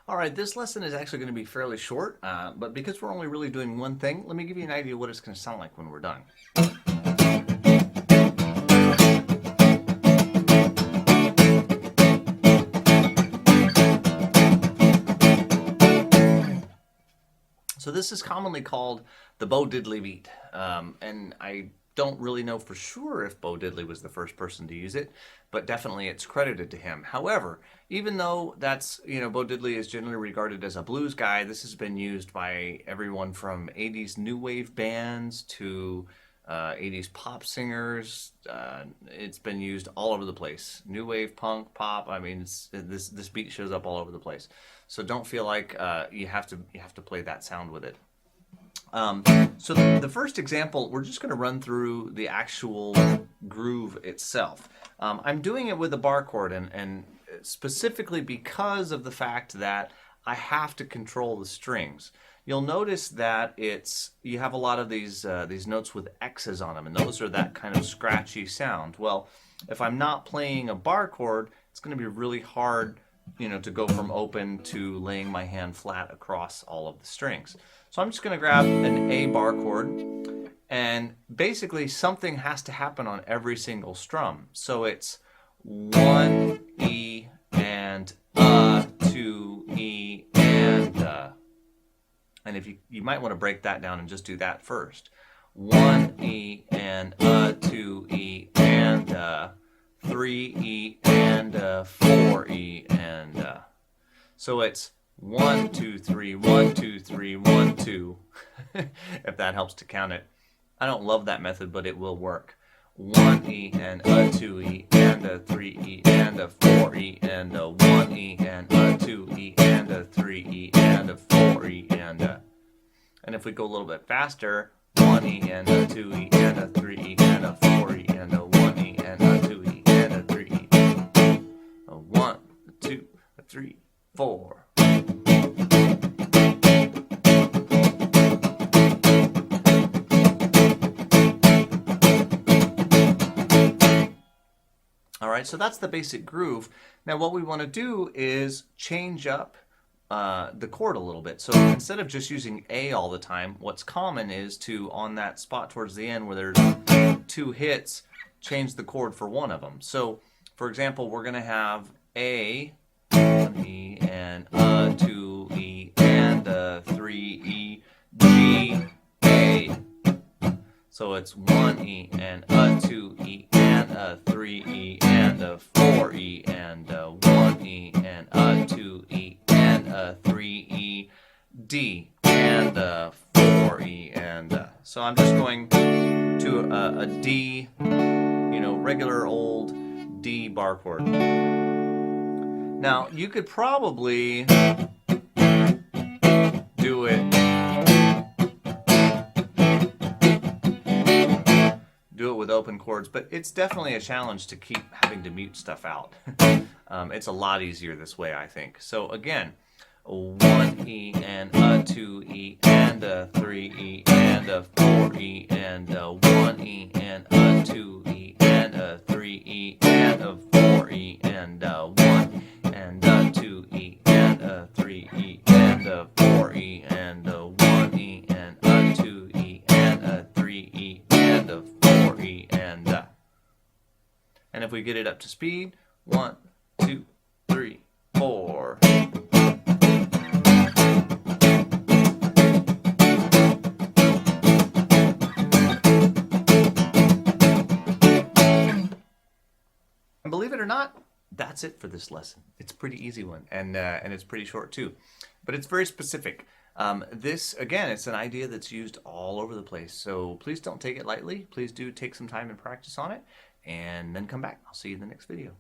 All right, this lesson is actually going to be fairly short, but because we're only really doing one thing, let me give you an idea of what it's going to sound like when we're done. So this is commonly called the Bo Diddley beat, and I don't really know for sure if Bo Diddley was the first person to use it, but definitely it's credited to him. However, even though that's, Bo Diddley is generally regarded as a blues guy, this has been used by everyone from 80s new wave bands to 80s pop singers. It's been used all over the place. New wave, punk, pop. I mean, this beat shows up all over the place. So don't feel like you have to play that sound with it. So the first example, we're just going to run through the actual groove itself. I'm doing it with a bar chord, and specifically because of the fact that I have to control the strings. You'll notice that you have a lot of these notes with X's on them, and those are that kind of scratchy sound. Well, if I'm not playing a bar chord, it's going to be really hard, to go from open to laying my hand flat across all of the strings. So I'm just going to grab an A bar chord, and basically something has to happen on every single strum. So it's 1 E and 2 E and if you might want to break that down and just do that first. 1 E and 2 E and 3 E and 4 E and so it's 1 2 3 1 2 3 1 2 if that helps to count it. I don't love that method, but it will work. 1 E and 2 E and 3 E and 4 E and 1 E and 2 E and 3 E and 4 E and if we go a little bit faster, 1 E and 2 E and 3 E and 4 E and 1 E and 2 E and 3 E. 1 2 3 4. All right, so that's the basic groove. Now what we want to do is change up the chord a little bit. So instead of just using A all the time, what's common is to, on that spot towards the end where there's 2 hits, change the chord for one of them. So for example, we're going to have A, 1 E and 2 E and 3 E, G, A. So it's 1 E and 2 E and 3 E and 4 E and 1 E and 2 E and 3 E, D and 4 E and so I'm just going to a D, regular old D bar chord. Now you could probably do it with open chords, but it's definitely a challenge to keep having to mute stuff out. It's a lot easier this way, I think. So again, 1 E and 2 E and 3 E and 4 E and 1 E and 2 E and 3 E and 4 E and 1 and 2 E and 3 E and 4 E and 1 E and 2 E and 3 E and 4 E and if we get it up to speed, 1 2 3 4. And believe it or not, that's it for this lesson. It's a pretty easy one, and it's pretty short too, but it's very specific. This, again, it's an idea that's used all over the place, so please don't take it lightly. Please do take some time and practice on it, and then come back. I'll see you in the next video.